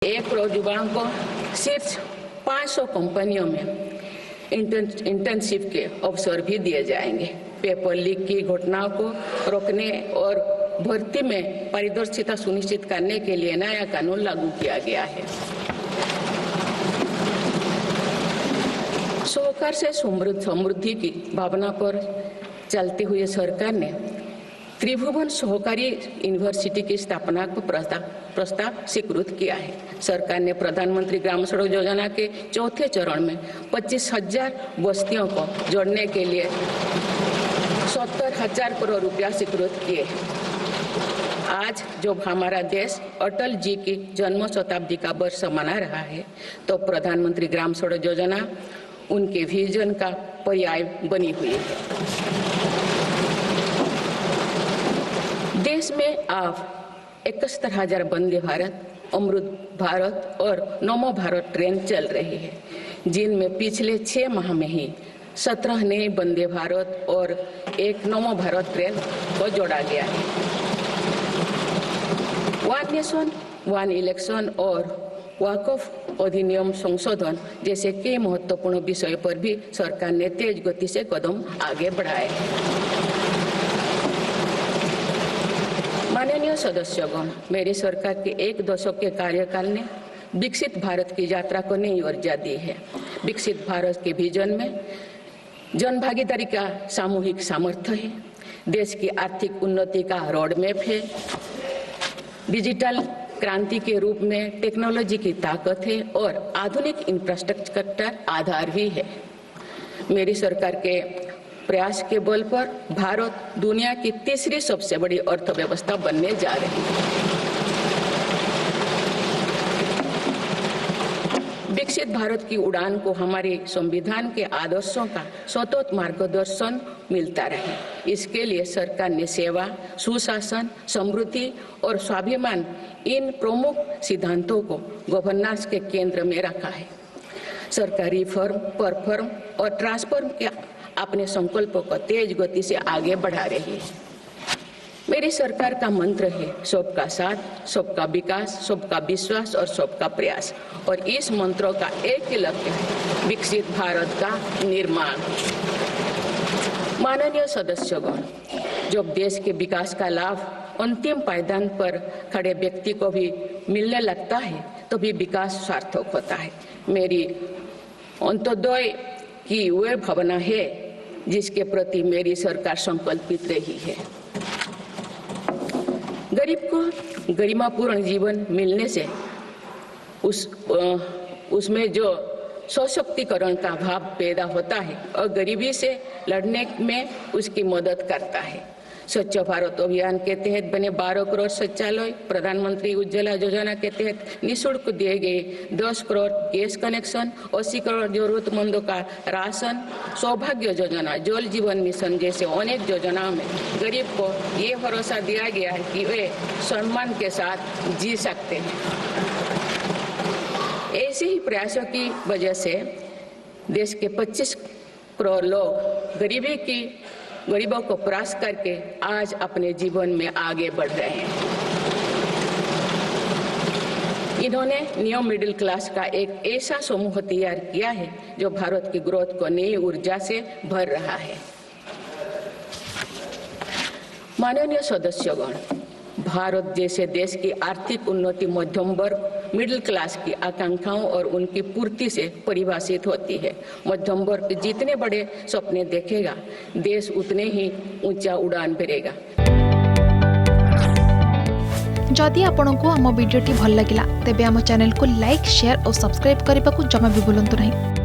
1 करोड़ युवाओं को सिर्फ 500 कंपनियों में इंटर्नशिप के अवसर भी दिए जाएंगे। पेपर लीक की घटनाओं को रोकने और भर्ती में पारदर्शिता सुनिश्चित करने के लिए नया कानून लागू किया गया है। सहकार से समृद्धि की भावना पर चलते हुए सरकार ने त्रिभुवन सहकारी यूनिवर्सिटी की स्थापना को प्रस्ताव स्वीकृत किया है। सरकार ने प्रधानमंत्री ग्राम सड़क योजना के चौथे चरण में 25,000 बस्तियों को जोड़ने के लिए 70,000 करोड़ रुपया स्वीकृत किए हैं। आज जब हमारा देश अटल जी की जन्म शताब्दी का वर्ष मना रहा है, तो प्रधानमंत्री ग्राम सड़क योजना उनके विजन का पर्याय बनी हुई है। देश में अब 71,000 वंदे भारत, अमृत भारत और नमो भारत ट्रेन चल रही है, जिनमें पिछले 6 माह में ही 17 नए वंदे भारत और 1 नमो भारत ट्रेन को जोड़ा गया है। वन नेशन वन इलेक्शन और वक्फ अधिनियम संशोधन जैसे कई महत्वपूर्ण विषय पर भी सरकार ने तेज गति से कदम आगे बढ़ाए हैं। माननीय सदस्यगण, मेरी सरकार के 1 दशक के कार्यकाल ने विकसित भारत की यात्रा को नई ऊर्जा दी है। विकसित भारत के विजन में जन भागीदारी का सामूहिक सामर्थ्य है, देश की आर्थिक उन्नति का रोड मैप है, डिजिटल क्रांति के रूप में टेक्नोलॉजी की ताकत है और आधुनिक इंफ्रास्ट्रक्चर आधार भी है। मेरी सरकार के प्रयास के बल पर भारत दुनिया की तीसरी सबसे बड़ी अर्थव्यवस्था बनने जा रही है। विकसित भारत की उड़ान को हमारे संविधान के आदर्शों का सतत मार्गदर्शन मिलता रहे, इसके लिए सरकार ने सेवा, सुशासन, समृद्धि और स्वाभिमान इन प्रमुख सिद्धांतों को गवर्नेंस के केंद्र में रखा है। सरकारी फर्म, परफर्म और ट्रांसफर्म के अपने संकल्पों को तेज गति से आगे बढ़ा रही है। मेरी सरकार का मंत्र है सबका साथ, सबका विकास, सबका विश्वास और सबका प्रयास, और इस मंत्रों का एक ही लक्ष्य है विकसित भारत का निर्माण। माननीय सदस्यगण, जब देश के विकास का लाभ अंतिम पायदान पर खड़े व्यक्ति को भी मिलने लगता है, तो भी विकास सार्थक होता है। मेरी अंत्योदय की वह भावना है जिसके प्रति मेरी सरकार संकल्पित रही है। गरीब को गरिमापूर्ण जीवन मिलने से उसमें जो सशक्तिकरण का भाव पैदा होता है और गरीबी से लड़ने में उसकी मदद करता है। स्वच्छ भारत अभियान के तहत बने 12 करोड़ शौचालय, प्रधानमंत्री उज्ज्वला योजना के तहत निःशुल्क दिए गए 10 करोड़ गैस कनेक्शन, 80 करोड़ जरूरतमंदों का राशन, सौभाग्य योजना, जल जीवन मिशन जैसे अनेक योजनाओं में गरीब को ये भरोसा दिया गया है कि वे सम्मान के साथ जी सकते हैं। ऐसे ही प्रयासों की वजह से देश के 25 करोड़ लोग गरीबों को परास्त करके आज अपने जीवन में आगे बढ़ रहे हैं। इन्होंने न्यू मिडिल क्लास का एक ऐसा समूह तैयार किया है जो भारत की ग्रोथ को नई ऊर्जा से भर रहा है। माननीय सदस्यगण, भारत जैसे देश की आर्थिक उन्नति मध्यम वर्ग, मिडिल क्लास की आकांक्षाओं और उनकी पूर्ति से परिभाषित होती है। मध्यम वर्ग जितने बड़े सपने देखेगा, देश उतने ही ऊंचा उड़ान भरेगा। जदि आपंक आम भिडी भल लगा तेब आम चैनल को लाइक, शेयर और सब्सक्राइब करने को जमा भी भूलु नहीं।